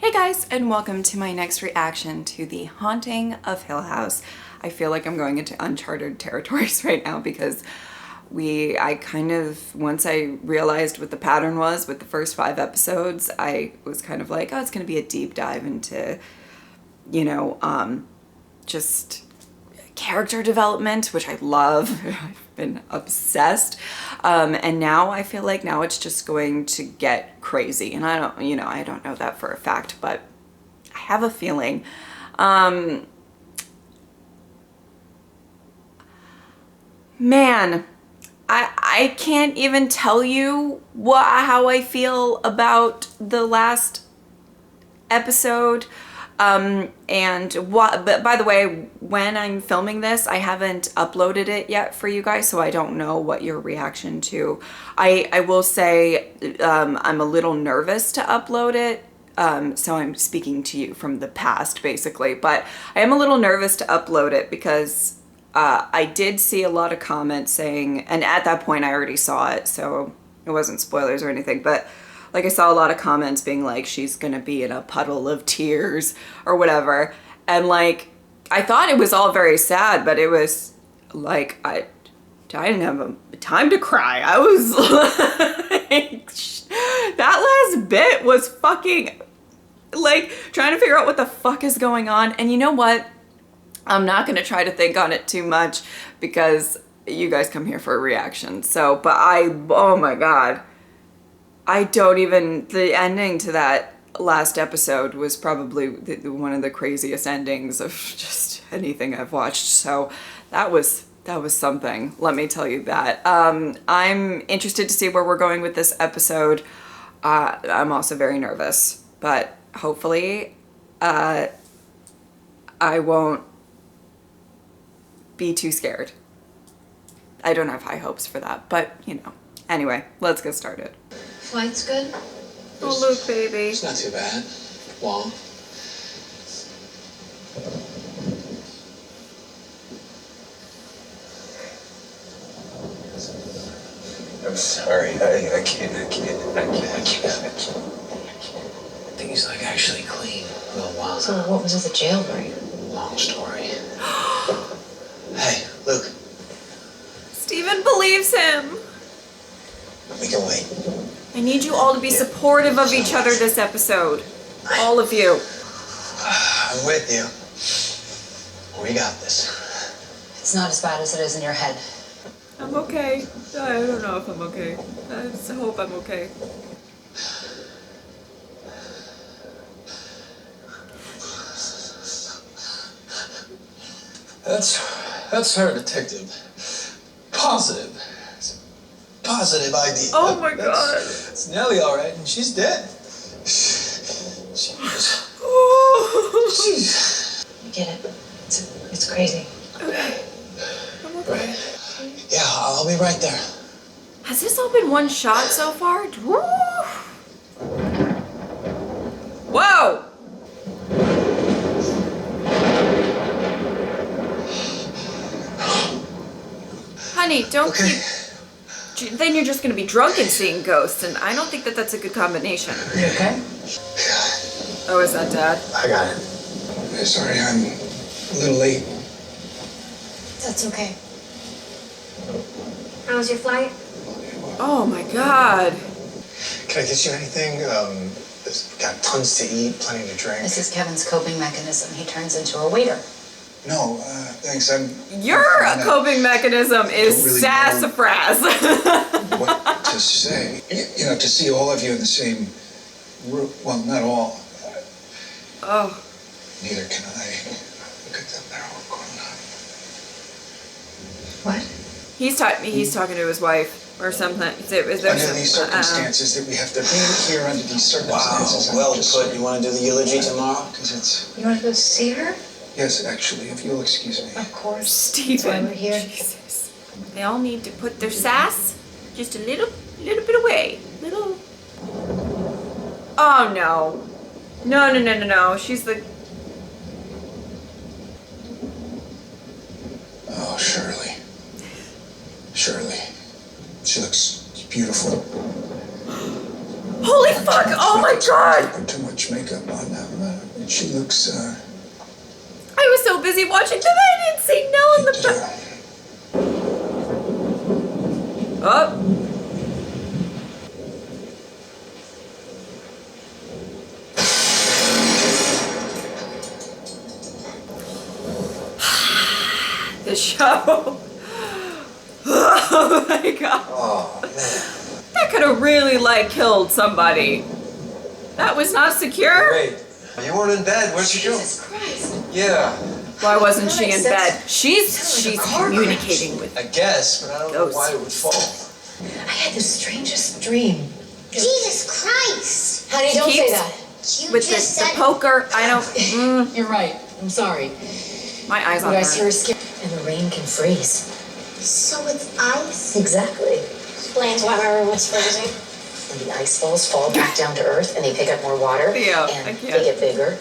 Hey guys, and welcome to my next reaction to The Haunting of Hill House. I feel like I'm going into uncharted territories right now because once I realized what the pattern was with the first 5 episodes, I was kind of like, oh, it's going to be a deep dive into, just character development, which I love. I've been obsessed. And now I feel like now it's just going to get crazy. And I don't know that for a fact, but I have a feeling. Man, I can't even tell you how I feel about the last episode. But by the way, when I'm filming this, I haven't uploaded it yet for you guys, so I don't know what your reaction to. I will say I'm a little nervous to upload it, so I'm speaking to you from the past basically, but I am a little nervous to upload it because I did see a lot of comments saying, and at that point I already saw it, so it wasn't spoilers or anything, but like I saw a lot of comments being like, she's gonna be in a puddle of tears or whatever. And like, I thought it was all very sad, but it was like, I didn't have time to cry. I was like, that last bit was fucking like trying to figure out what the fuck is going on. And you know what? I'm not gonna try to think on it too much because you guys come here for a reaction. So, but oh my God. The ending to that last episode was probably one of the craziest endings of just anything I've watched. So that was something, let me tell you that. I'm interested to see where we're going with this episode. I'm also very nervous, but hopefully I won't be too scared. I don't have high hopes for that, but anyway, let's get started. Flight's good? Oh, Luke, baby. It's not too bad. Long. I'm sorry. I can't. I think he's like actually clean. A little wild. So what was with the jailbreak? Long story. Hey, Luke. Steven believes him. We can wait. I need you all to be supportive of each other this episode. All of you. I'm with you. We got this. It's not as bad as it is in your head. I'm okay. I don't know if I'm okay. I just hope I'm okay. That's her, detective. Positive. Positive idea. Oh my God. It's Nellie, all right, and she's dead. Jeez. Jeez. I get it. It's crazy. Okay. I'm okay. Yeah, I'll be right there. Has this all been one shot so far? Whoa! Honey, don't keep... Then you're just gonna be drunk and seeing ghosts, and I don't think that that's a good combination. You okay? Oh, is that Dad? I got it. Sorry, I'm a little late. That's okay. How was your flight? Oh my God. Can I get you anything? There's got tons to eat, plenty to drink. This is Kevin's coping mechanism. He turns into a waiter. No, thanks. Your coping mechanism is really sassafras. What to say? To see all of you in the same room. Well, not all. Oh. Neither can I. Look at them. They're all grown up. What? He's talking to his wife or something. Under these circumstances that we have to be here under these circumstances. Wow, well put. You want to do the eulogy tomorrow? Because it's... You want to go see her? Yes, actually, if you'll excuse me. Of course. Steven. That's why we're here. Jesus. They all need to put their sass just a little bit away. Oh no. No. She's the... Oh, Shirley. She looks beautiful. Holy fuck! Oh my god! Put too much makeup on her. She looks, I was so busy watching that I didn't see Nell in the back. Oh. The show. Oh my god. Oh, man. That could have really, like, killed somebody. That was not secure. Wait, you weren't in bed. Where'd you go? Jesus Christ. Yeah, Why wasn't she in bed? Sounds She's like a car communicating with I guess, but I don't Ghosts. know why it would fall. I had the strangest dream. Jesus Christ! Honey, don't say Keeps- that. You with just the said poker. I don't. You're right. I'm sorry. My eyes on What I her. see her skin, and the rain can freeze. so it's ice. Exactly. Explains why my room was freezing. And the ice balls fall back down to earth, and they pick up more water, Yeah, I and can't. they get bigger.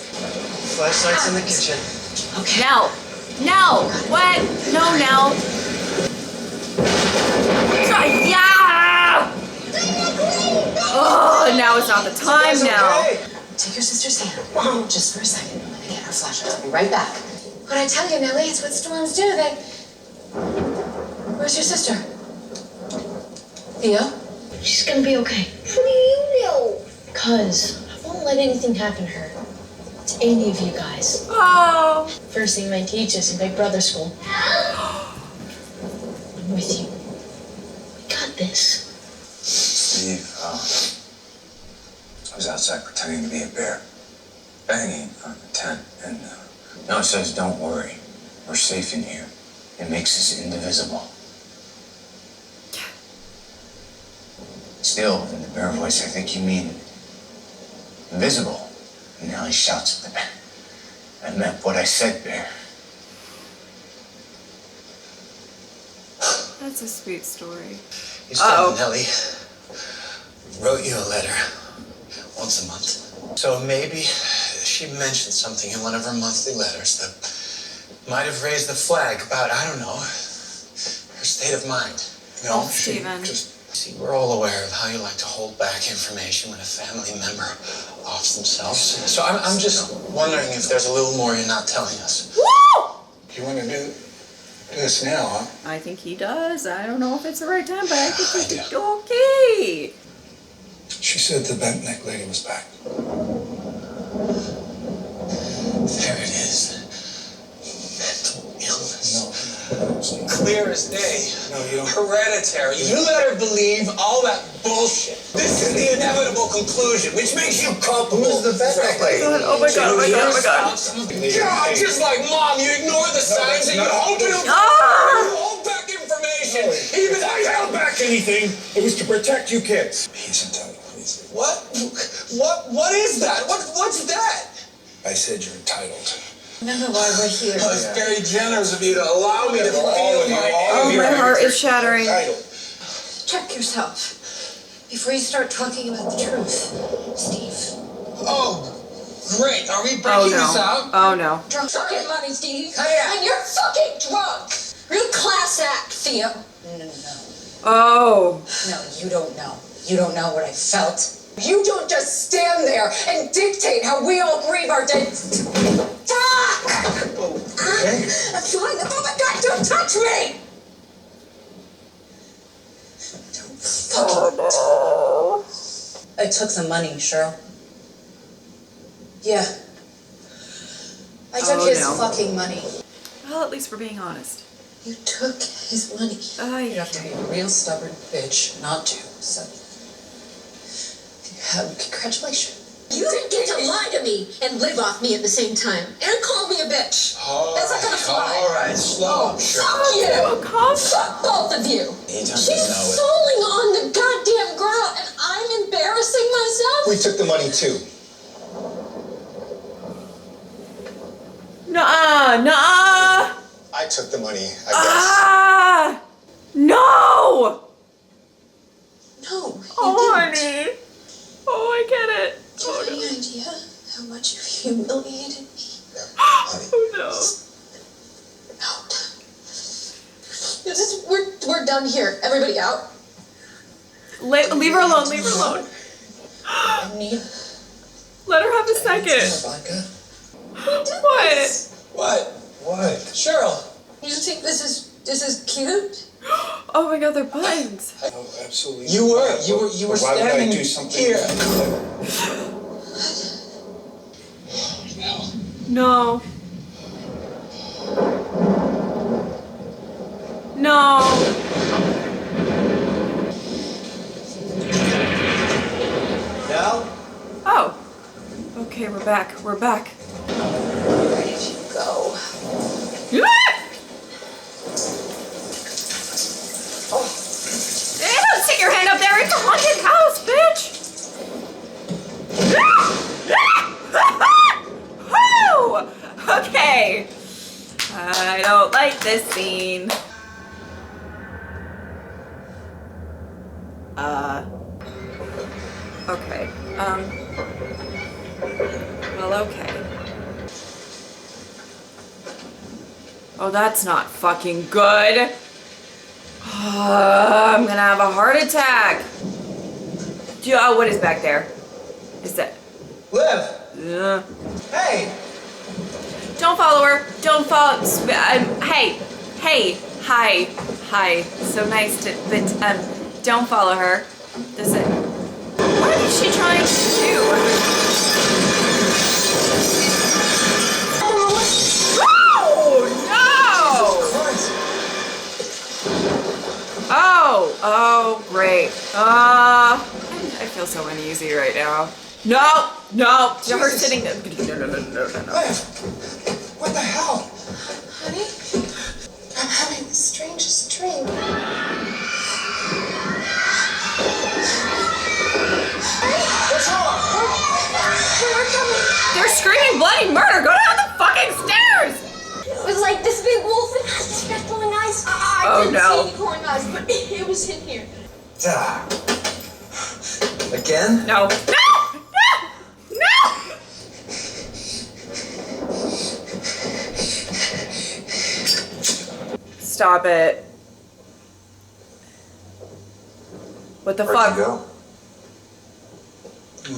Flashlight's in the kitchen. Okay. Nell. Nell. What? No, Nell. Yeah. Oh, now is not the time. Now. Okay. Take your sister's hand, just for a second. Let me get her flashlight. I'll be right back. What I tell you, Nellie, it's what storms do. Where's your sister? Theo? She's gonna be okay. How do you know? Because I won't let anything happen to her. To any of you guys. Oh. First thing my teachers in Big Brother school. I'm with you. We got this. Steve, I was outside pretending to be a bear. Banging on the tent, and Nell says, "Don't worry, we're safe in here. It makes us indivisible." Still, in the bear voice, I think you mean invisible. And now he shouts at the bear. I meant what I said, bear. That's a sweet story. You said Nellie wrote you a letter once a month. So maybe she mentioned something in one of her monthly letters that might have raised the flag about, I don't know, her state of mind. You know, Oh, Steven. See, we're all aware of how you like to hold back information when a family member offs themselves. So I'm just wondering if there's a little more you're not telling us. Woo! You want to do this now, huh? I think he does. I don't know if it's the right time, but I think I it's okay. She said the bent neck lady was back. There it is. Mental illness. No, Steve. Clear as day. No, you don't. Hereditary. You let her believe all that bullshit. This is the inevitable conclusion, which makes you culpable. Who's the bent neck lady? Oh my god, oh my god, oh my god. God, just like Mom, you ignore the signs and you hope it'll Ah! you hold back information. Even I held back anything. It was to protect you kids. He's entitled. What is that? What's that? I said you're entitled. Remember why we're here. Oh, it's very generous of you to allow me to feel my Oh, my heart is shattering. Check yourself before you start talking about the truth, Steve. Oh, great. Are we Oh breaking this no. out? Oh no. Drunk fucking money, Steve. Hey, And you're fucking drunk. Real class act, Theo. No. Oh. No, you don't know. You don't know what I felt. You don't just stand there and dictate how we all grieve our dead. Fuck! I'm fine. Oh my God, don't touch me! Don't fucking. I took some money, Cheryl. Yeah. I took his fucking money. Well, at least we're being honest. You took his money. You have to be a real stubborn bitch not to, so. Congratulations. You didn't get to lie to me and live off me at the same time. And call me a bitch. That's not gonna fly. All right, slow. Fuck you! Fuck both of you! She's falling on the goddamn ground and I'm embarrassing myself? We took the money too. Nuh-uh. I took the money, I guess. Ah! No! No, you Oh, didn't. honey. Oh, I get it. Do you have any idea how much you've humiliated me? Oh, no. We're done here. Everybody out. Leave her alone. Leave her alone. I need Let her have a second. vodka. What? What? What? Cheryl. You think this is cute? Oh my god, they're buttons. Oh, absolutely. You were Why would I standing do something here. No. No. Nell? Oh. Okay, we're back. We're back. Where did you go? Don't stick your hand up there. It's a haunted house, bitch. Woo! Okay. I don't like this scene. Okay. Well, okay. Oh, that's not fucking good. I'm gonna have a heart attack. Oh, what is back there? Is that? Liv! Hey! Don't follow her. Don't follow. Hey, hi. So nice to, but don't follow her. Does it? What is she trying to do? Oh no! Oh, great. I feel so uneasy right now. No, her sitting there. No. Liv! What the hell? Honey, I'm having the strangest dream. What's wrong? We're coming. They're screaming bloody murder. Go down the fucking stairs. It was like this big wolf and had these red glowing eyes. Oh, I didn't no. see any glowing eyes, but it was in here. Again? No. Stop it. What the Where'd fuck? you go?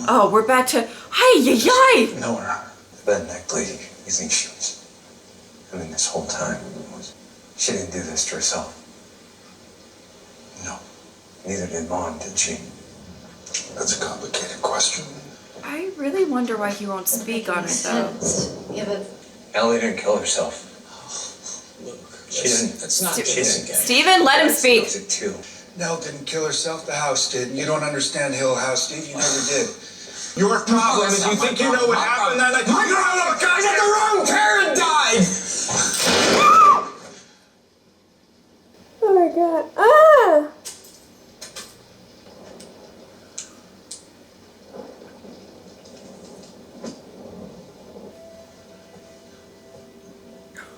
Oh, we're back to. Hi. No, we're not. That neck lady, you think she was... I mean, this whole time, she didn't do this to herself. No. Neither did Mom, did she? That's a complicated question. I really wonder why he won't speak on it though. Yeah, but Ellie didn't kill herself. Look, She didn't. That's not Stu- true. Steven, let him speak. It too. Nell didn't kill herself, the house did. You don't understand Hill House, Steve. You never did. Your problem is you think you know what happened that night. You don't know what guys at the wrong parent died! Oh my god. Ah!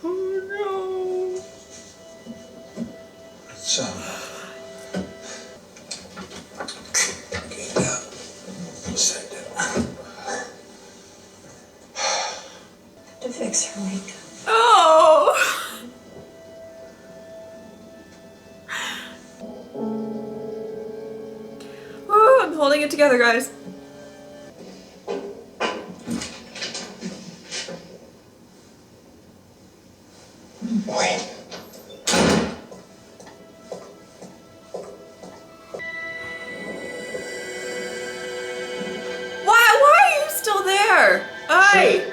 Oh no. So, Get it out. Send it. to fix her makeup. Oh. Oh, I'm holding it together, guys. wait. Why are you still there? Hey,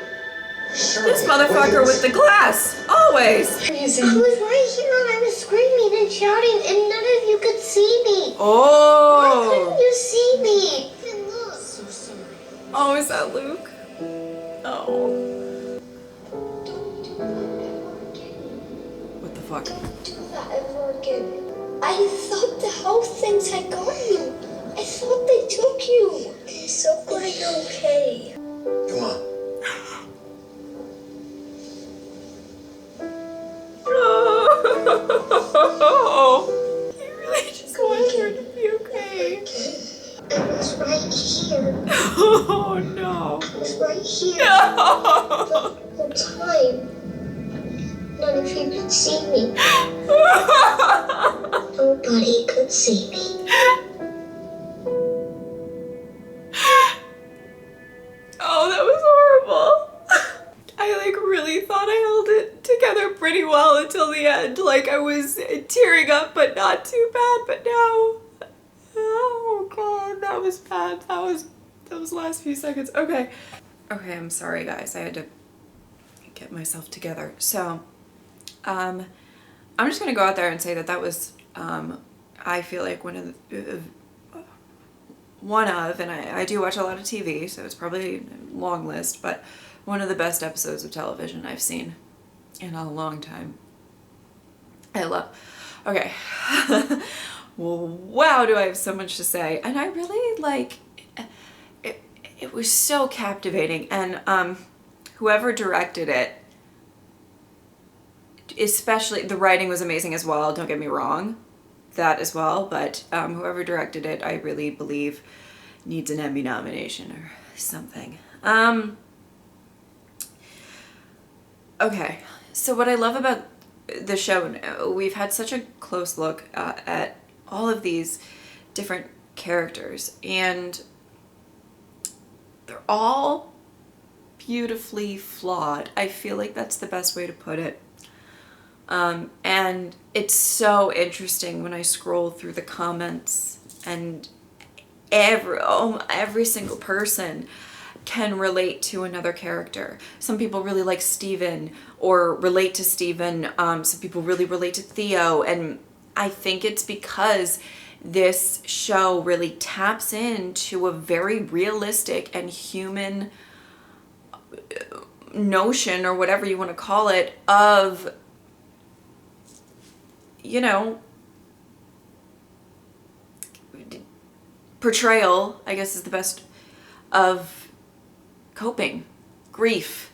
this motherfucker with the glass, always. I was right here and I was screaming and shouting and none of you could see me. Why couldn't Oh. you see me? And look. So sorry. Oh, is that Luke? Oh. Don't do that ever again. What the fuck? Don't do that ever again. I thought the house things had got you. I thought they took you. I'm so glad you're okay. Come on. Oh. He really just wanted her to be okay. I was right here. Oh no. I was right here No. the whole time. None of you could see me. Nobody could see me. pretty well until the end. Like, I was tearing up, but not too bad. But now, oh God, that was bad. That was the last few seconds. Okay, I'm sorry, guys. I had to get myself together. So, I'm just gonna go out there and say that was, I feel like one of, and I do watch a lot of TV, so it's probably a long list, but one of the best episodes of television I've seen in a long time. Okay. Well, wow, do I have so much to say. And I really it was so captivating. And whoever directed it, especially, the writing was amazing as well, don't get me wrong, that as well, but whoever directed it, I really believe needs an Emmy nomination or something. Okay, so what I love about the show, we've had such a close look at all of these different characters, and they're all beautifully flawed. I feel like that's the best way to put it. And it's so interesting when I scroll through the comments, and every single person can relate to another character. Some people really like Steven or relate to Steven. Some people really relate to Theo. And I think it's because this show really taps into a very realistic and human notion, or whatever you want to call it, of, you know, portrayal, I guess is the best, of coping, grief,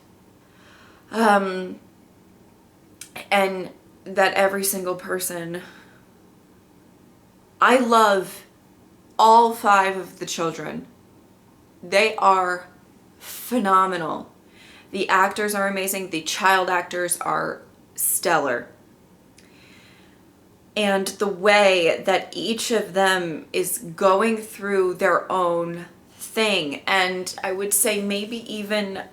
and that every single person, I love all 5 of the children. They are phenomenal. The actors are amazing. The child actors are stellar. And the way that each of them is going through their own thing, and I would say maybe even,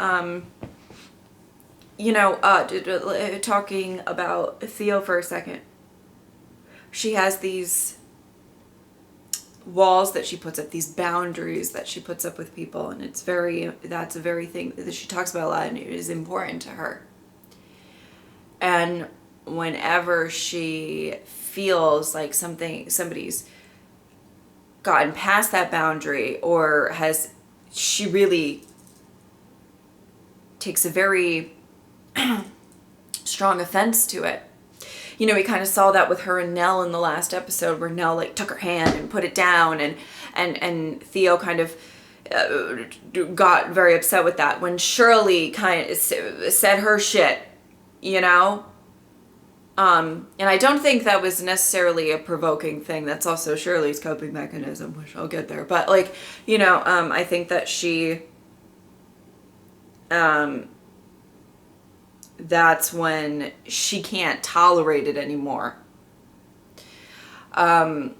talking about Theo for a second, she has these walls that she puts up, these boundaries that she puts up with people, and that's a very thing that she talks about a lot, and it is important to her. And whenever she feels like somebody's gotten past that boundary, or she really takes a very strong offense to it. You know, we kind of saw that with her and Nell in the last episode, where Nell took her hand and put it down, and Theo kind of got very upset with that. When Shirley kind of said her shit, you know, and I don't think that was necessarily a provoking thing. That's also Shirley's coping mechanism, which I'll get there. But I think that she, that's when she can't tolerate it anymore. And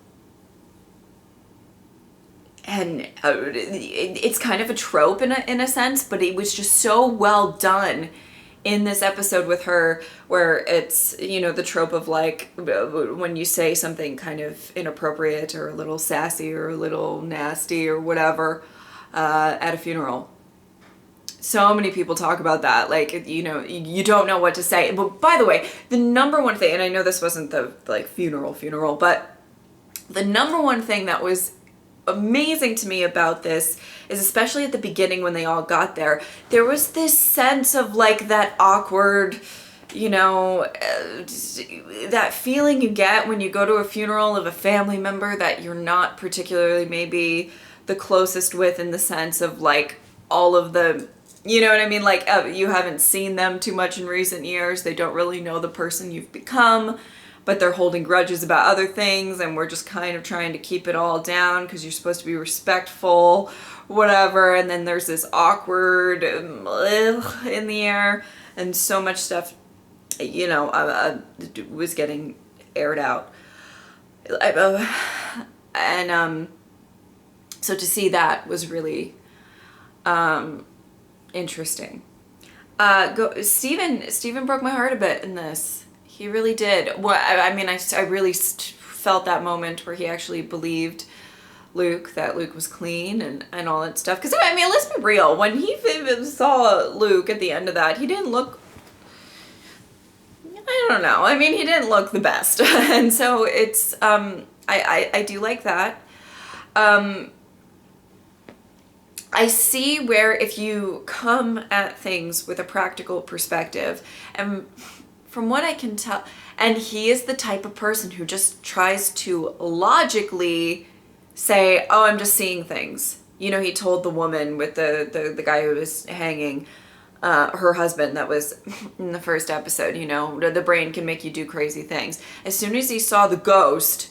it's kind of a trope in a sense, but it was just so well done in this episode with her, where it's, the trope of when you say something kind of inappropriate or a little sassy or a little nasty or whatever at a funeral. So many people talk about that, you don't know what to say. But by the way, the number one thing, and I know this wasn't the funeral, but the number one thing that was amazing to me about this is, especially at the beginning when they all got there was this sense of that awkward, that feeling you get when you go to a funeral of a family member that you're not particularly maybe the closest with, in the sense of all of the, you know what I mean? You haven't seen them too much in recent years. They don't really know the person you've become, but they're holding grudges about other things, and we're just kind of trying to keep it all down because you're supposed to be respectful, whatever. And then there's this awkward in the air, and so much stuff, was getting aired out. And so to see that was really interesting. Steven broke my heart a bit in this. He really did. Well, I mean, I really felt that moment where he actually believed Luke, that Luke was clean and all that stuff. Because, I mean, let's be real. When he saw Luke at the end of that, he didn't look, I don't know. I mean, he didn't look the best. And so it's, I do like that. I see where if you come at things with a practical perspective, and from what I can tell, and he is the type of person who just tries to logically say, oh, I'm just seeing things. You know, he told the woman with the guy who was hanging, her husband, that was in the first episode, you know, the brain can make you do crazy things. As soon as he saw the ghost,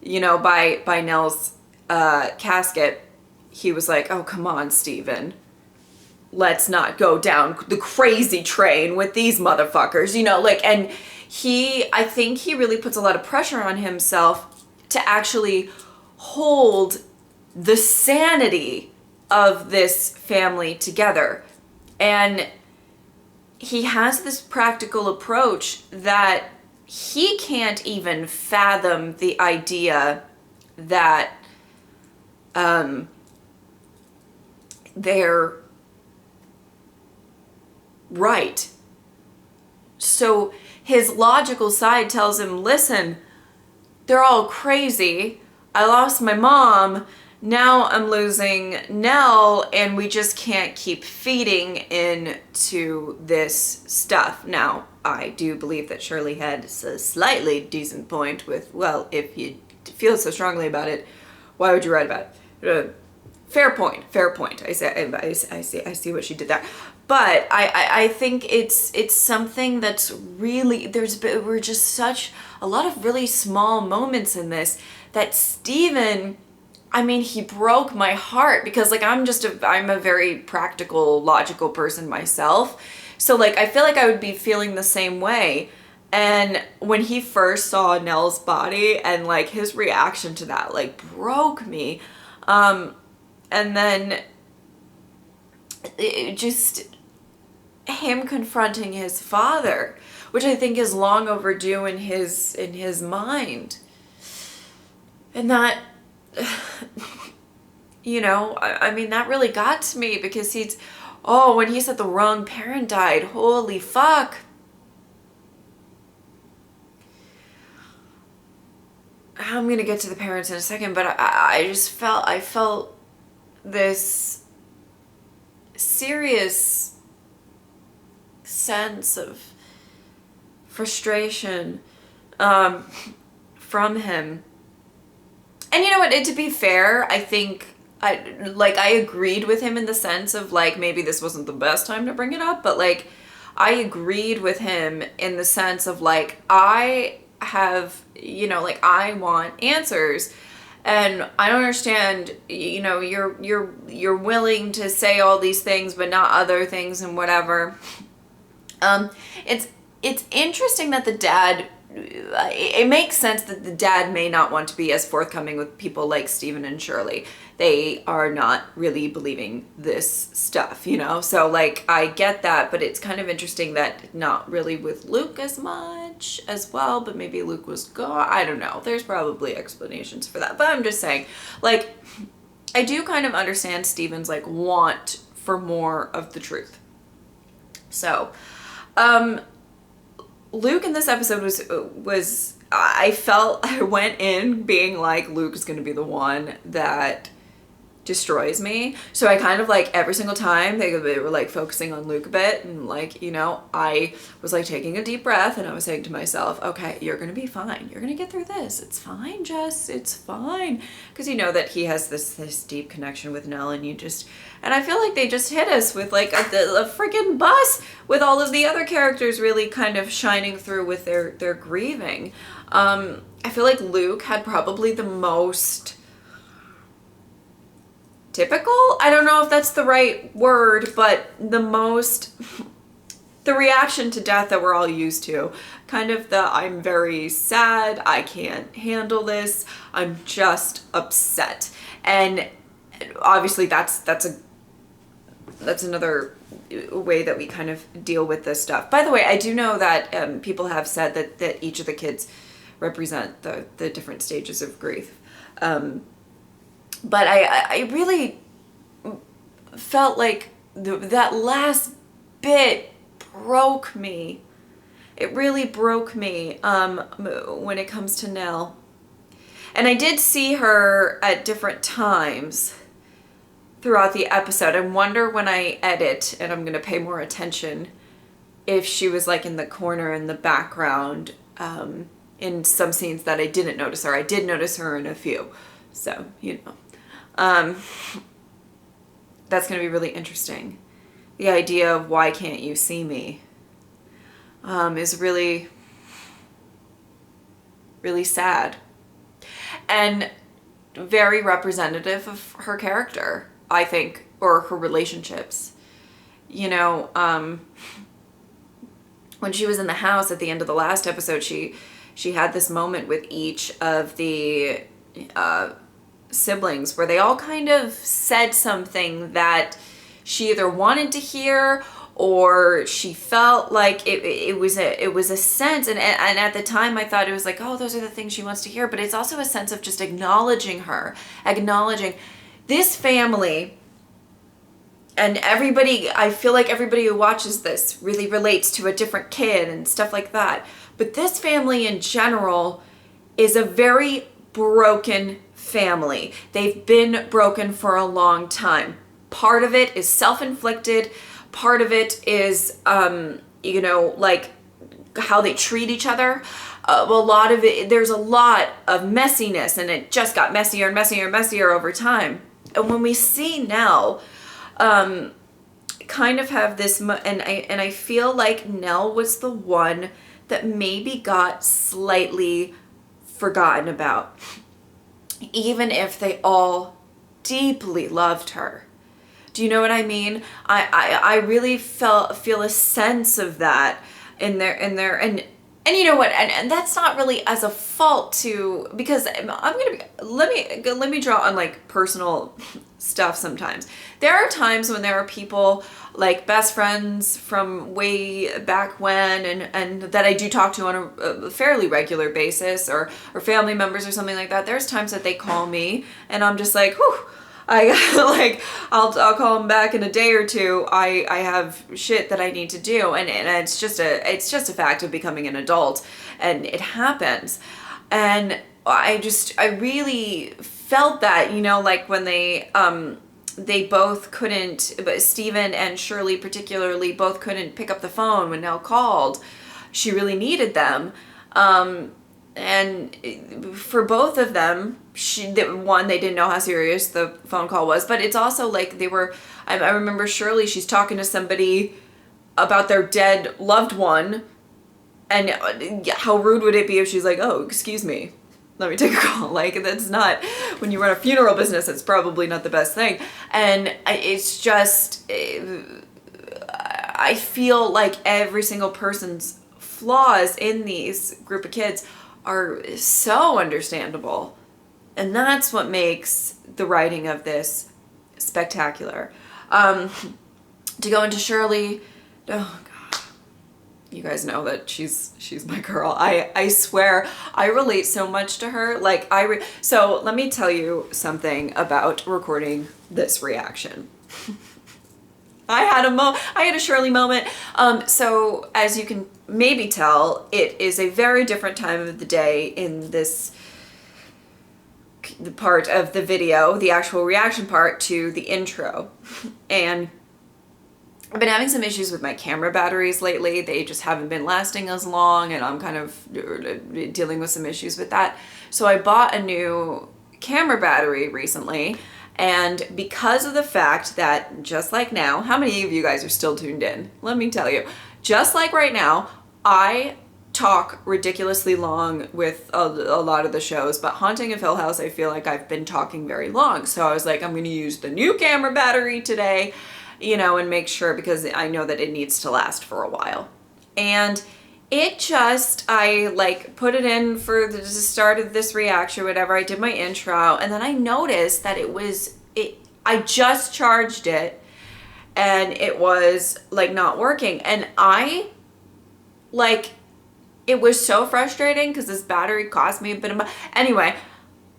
you know, by Nell's casket, he was like, oh, come on, Steven. Let's not go down the crazy train with these motherfuckers, you know, like, and I think he really puts a lot of pressure on himself to actually hold the sanity of this family together. And he has this practical approach that he can't even fathom the idea that they're right. So his logical side tells him, listen, they're all crazy. I lost my mom. Now I'm losing Nell, and we just can't keep feeding into this stuff. Now, I do believe that Shirley had a slightly decent point with, well, if you feel so strongly about it, why would you write about it? Fair point. I see what she did there. But I think it's something that's really, we're just such a lot of really small moments in this that Steven, I mean, he broke my heart because, like, I'm a very practical, logical person myself. So, like, I feel like I would be feeling the same way. And when he first saw Nell's body and, like, his reaction to that, like, broke me. And then it just him confronting his father, which I think is long overdue in his mind. And that, you know, I mean, that really got to me because when he said the wrong parent died, holy fuck. I'm going to get to the parents in a second, but I felt this serious sense of frustration from him. And you know what, to be fair, I think I agreed with him in the sense of, like, maybe this wasn't the best time to bring it up, but, like, I agreed with him in the sense of, like, I have, you know, like, I want answers. And I don't understand, you know, you're willing to say all these things but not other things and whatever. It's interesting that the dad, it makes sense that the dad may not want to be as forthcoming with people like Steven and Shirley. They are not really believing this stuff, you know? So, like, I get that, but it's kind of interesting that not really with Luke as much as well, but maybe Luke was gone. I don't know. There's probably explanations for that. But I'm just saying, like, I do kind of understand Steven's, like, want for more of the truth. So, Luke in this episode was I went in being like, Luke is going to be the one that destroys me. So I kind of, like, every single time they were, like, focusing on Luke a bit, and, like, you know, I was, like, taking a deep breath and I was saying to myself, okay, you're going to be fine. You're going to get through this. It's fine, Jess. It's fine. Because you know that he has this deep connection with Nell, and and I feel like they just hit us with, like, a freaking bus with all of the other characters really kind of shining through with their grieving. I feel like Luke had probably the most typical, I don't know if that's the right word, but the reaction to death that we're all used to. Kind of I'm very sad, I can't handle this, I'm just upset. And obviously that's a that's another way that we kind of deal with this stuff. By the way, I do know that people have said that each of the kids represent the different stages of grief. But I really felt like that last bit broke me. It really broke me when it comes to Nell. And I did see her at different times throughout the episode. I wonder when I edit, and I'm going to pay more attention, if she was like in the corner in the background in some scenes that I didn't notice her. I did notice her in a few. So, you know. That's going to be really interesting. The idea of why can't you see me is really, really sad. And very representative of her character, I think, or her relationships. You know, when she was in the house at the end of the last episode, she had this moment with each of the siblings where they all kind of said something that she either wanted to hear or she felt like it was a sense, and at the time I thought it was like, oh, those are the things she wants to hear, but it's also a sense of just acknowledging her, acknowledging this family. And everybody, I feel like everybody who watches this really relates to a different kid and stuff like that. But this family in general is a very broken family. They've been broken for a long time. Part of it is self-inflicted. Part of it is, you know, like how they treat each other. A lot of it, there's a lot of messiness, and it just got messier and messier and messier over time. And when we see Nell, kind of have this, and I feel like Nell was the one that maybe got slightly forgotten about, even if they all deeply loved her. Do you know what I mean? I really feel a sense of that in there, and you know what, and that's not really as a fault to, because let me draw on like personal stuff sometimes. There are times when there are people like best friends from way back when and that I do talk to on a fairly regular basis, or family members or something like that. There's times that they call me and I'm just like, whew, I'll call them back in a day or two. I have shit that I need to do, and it's just a fact of becoming an adult, and it happens. And I really felt that, you know, like when they both couldn't, but Stephen and Shirley particularly both couldn't pick up the phone when Nell called. She really needed them. And for both of them, they didn't know how serious the phone call was, but it's also like I remember Shirley, she's talking to somebody about their dead loved one, and how rude would it be if she's like, oh, excuse me, let me take a call. Like, that's not, when you run a funeral business, it's probably not the best thing. And it's just, I feel like every single person's flaws in these group of kids are so understandable. And that's what makes the writing of this spectacular. To go into Shirley, oh God, you guys know that she's my girl. I swear, I relate so much to her. Like, so let me tell you something about recording this reaction. I had a Shirley moment. So as you can maybe tell, it is a very different time of the day in this the part of the video, the actual reaction part to the intro. And I've been having some issues with my camera batteries lately. They just haven't been lasting as long, and I'm kind of dealing with some issues with that. So I bought a new camera battery recently. And because of the fact that, just like now, how many of you guys are still tuned in? Let me tell you, just like right now, I talk ridiculously long with a lot of the shows, but Haunting of Hill House, I feel like I've been talking very long. So I was like, I'm going to use the new camera battery today, you know, and make sure, because I know that it needs to last for a while. And it just, I like put it in for the start of this reaction, whatever. I did my intro, and then I noticed that I just charged it, and it was like not working. And I like, it was so frustrating because this battery cost me a bit of money. Anyway,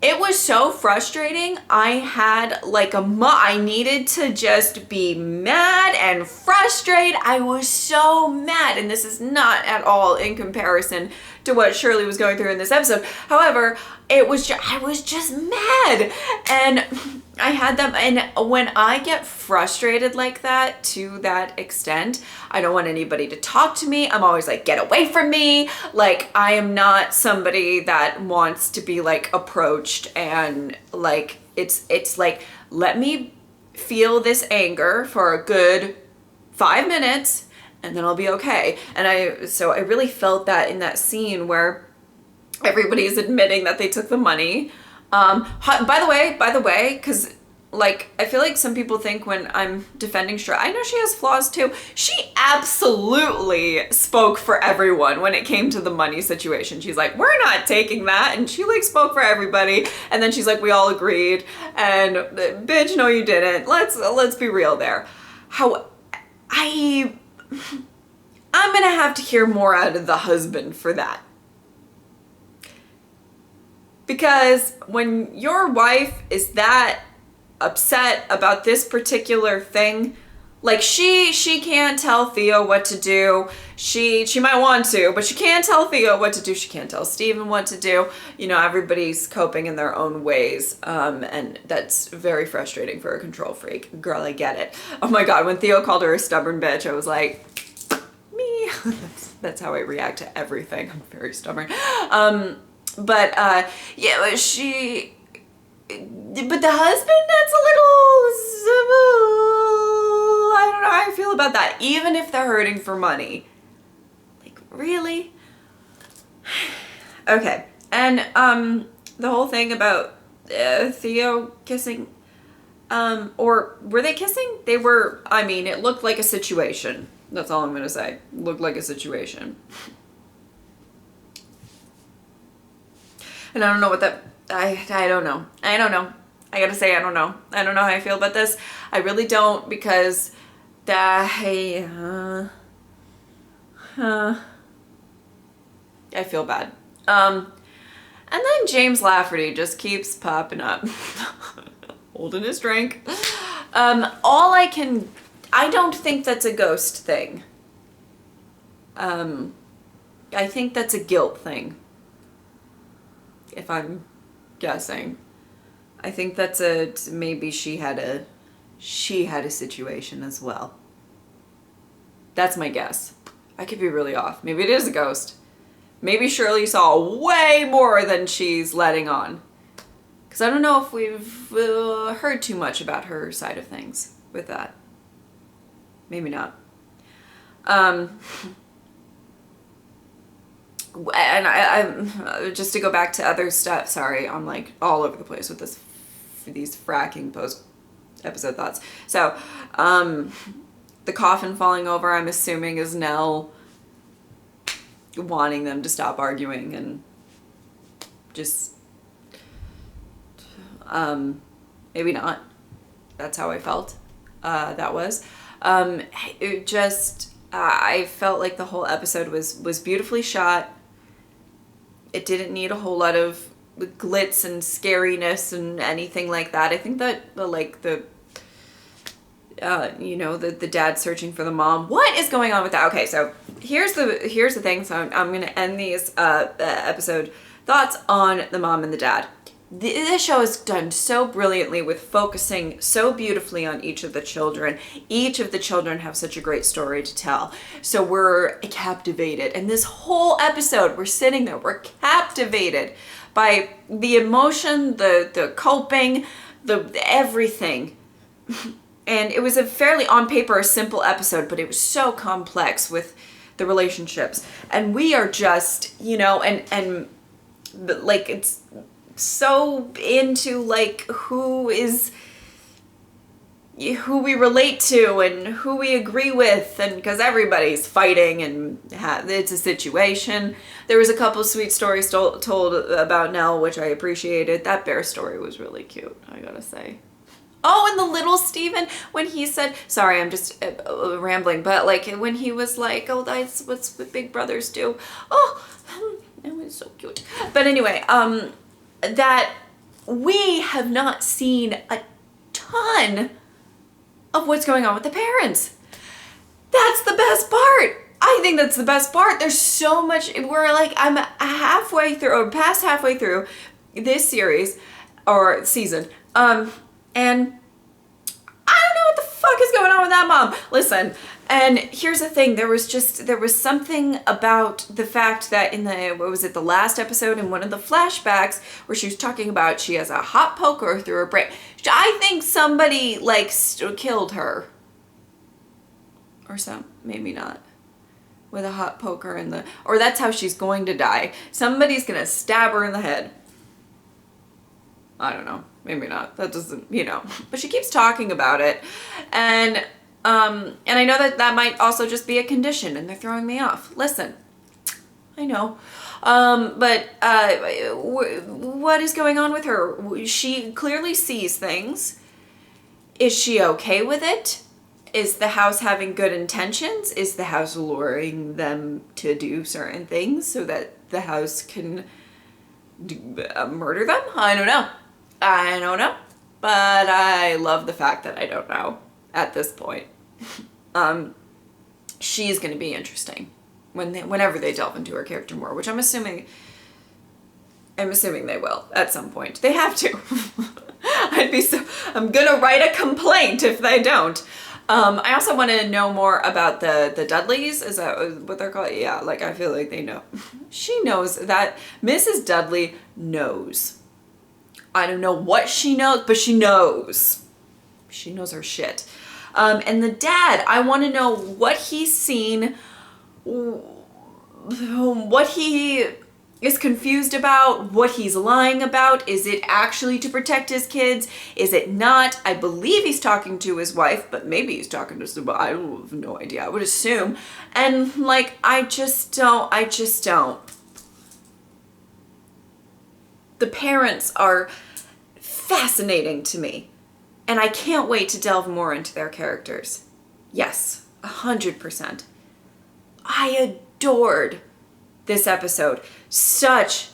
it was so frustrating. I had like I needed to just be mad and frustrated. I was so mad. And this is not at all in comparison to what Shirley was going through in this episode. However, I was just mad. And I had them. And when I get frustrated like that to that extent, I don't want anybody to talk to me. I'm always like, get away from me. Like, I am not somebody that wants to be like approached, and like, it's like, let me feel this anger for a good 5 minutes and then I'll be okay. And I really felt that in that scene where everybody's admitting that they took the money. By the way, because like, I feel like some people think when I'm defending Shirley, I know she has flaws too. She absolutely spoke for everyone when it came to the money situation. She's like, we're not taking that. And she like spoke for everybody. And then she's like, we all agreed. And bitch, no, you didn't. Let's be real there. I'm gonna have to hear more out of the husband for that. Because when your wife is that upset about this particular thing, like she can't tell Theo what to do. She might want to, but she can't tell Theo what to do. She can't tell Steven what to do. You know, everybody's coping in their own ways. And that's very frustrating for a control freak. Girl, I get it. Oh my God, when Theo called her a stubborn bitch, I was like, me. That's how I react to everything. I'm very stubborn. But the husband, that's a little, I don't know how I feel about that. Even if they're hurting for money. Like, really? Okay. And, the whole thing about, Theo kissing, or were they kissing? They were, I mean, it looked like a situation. That's all I'm gonna say. It looked like a situation. And I don't know what that, I don't know. I gotta say, I don't know. I don't know how I feel about this. I really don't, because I feel bad. And then James Lafferty just keeps popping up. Holding his drink. I don't think that's a ghost thing. I think that's a guilt thing. If I'm guessing. I think that's maybe she had a situation as well. That's my guess. I could be really off. Maybe it is a ghost. Maybe Shirley saw way more than she's letting on. Because I don't know if we've heard too much about her side of things with that. Maybe not. And I just to go back to other stuff. Sorry, I'm like all over the place with these fracking post episode thoughts. So, the coffin falling over, I'm assuming, is Nell wanting them to stop arguing and just, maybe not. That's how I felt. That was. It just, I felt like the whole episode was beautifully shot. It didn't need a whole lot of glitz and scariness and anything like that. I think that the dad searching for the mom. What is going on with that? Okay, so here's the thing. So I'm gonna end these episode thoughts on the mom and the dad. This show is done so brilliantly with focusing so beautifully on each of the children. Each of the children have such a great story to tell. So we're captivated. And this whole episode, we're sitting there, we're captivated by the emotion, the coping, the everything. And it was a fairly, on paper, a simple episode, but it was so complex with the relationships. And we are just, and like, it's so into like who we relate to and who we agree with, and because everybody's fighting and it's a situation. There was a couple sweet stories told about Nell, which I appreciated. That bear story was really cute, I gotta say. Oh, and the little Steven, when he said, sorry, I'm just rambling, but like when he was like, oh, that's what big brothers do. Oh, that was so cute. But anyway, that we have not seen a ton of what's going on with the parents. That's the best part. I think that's the best part. There's so much, we're like, I'm halfway through, or past halfway through this series, or season, and I don't know what the fuck is going on with that mom. Listen, and here's the thing, there was something about the fact that in the last episode, in one of the flashbacks, where she was talking about she has a hot poker through her brain. I think somebody, like, killed her. Or some, maybe not. With a hot poker or that's how she's going to die. Somebody's gonna stab her in the head. I don't know, maybe not. That doesn't, but she keeps talking about it. And I know that might also just be a condition and they're throwing me off. Listen, I know. But what is going on with her? She clearly sees things. Is she okay with it? Is the house having good intentions? Is the house luring them to do certain things so that the house can murder them? I don't know. But I love the fact that I don't know at this point. She's going to be interesting whenever they delve into her character more, which I'm assuming they will at some point. They have to. I'm gonna write a complaint if they don't. I also want to know more about the Dudleys. Is that what they're called? Yeah, like I feel like they know. She knows that Mrs. Dudley knows. I don't know what she knows, but she knows. She knows her shit. And the dad, I want to know what he's seen, what he is confused about, what he's lying about. Is it actually to protect his kids? Is it not? I believe he's talking to his wife, but maybe he's talking to somebody. I have no idea. I would assume. And like, I just don't. The parents are fascinating to me. And I can't wait to delve more into their characters. Yes, 100%. I adored this episode. Such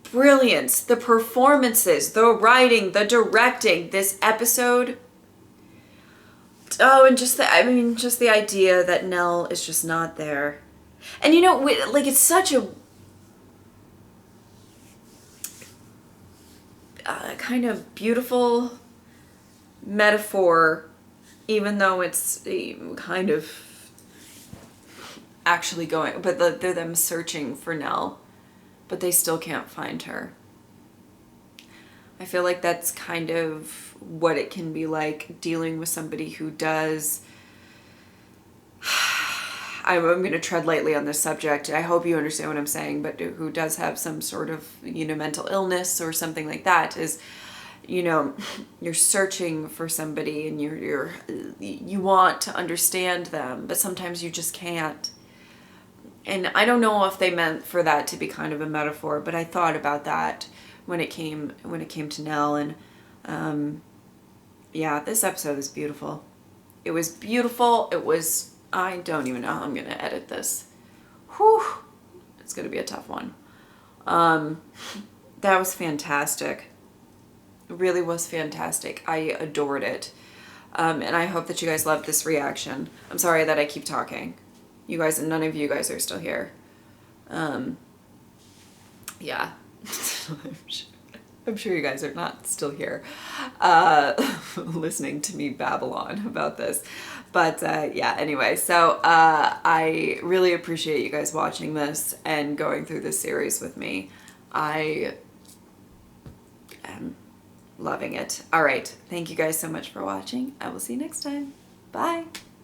brilliance. The performances, the writing, the directing. This episode. Oh, and just the idea that Nell is just not there. And like, it's such a kind of beautiful metaphor, even though it's kind of actually going, but they're them searching for Nell, but they still can't find her. I feel like that's kind of what it can be like dealing with somebody who does, I'm going to tread lightly on this subject. I hope you understand what I'm saying, but who does have some sort of, mental illness or something like that, is, you're searching for somebody and you want to understand them, but sometimes you just can't. And I don't know if they meant for that to be kind of a metaphor, but I thought about that when it came to Nell. And yeah, this episode is beautiful. It was beautiful. It was, I don't even know how I'm gonna edit this. Whew, it's gonna be a tough one. That was fantastic. It really was fantastic. I adored it. And I hope that you guys loved this reaction. I'm sorry that I keep talking. You guys, none of you guys are still here. Yeah. I'm sure you guys are not still here listening to me babble on about this. But yeah, anyway, so I really appreciate you guys watching this and going through this series with me. I am loving it. All right. Thank you guys so much for watching. I will see you next time. Bye.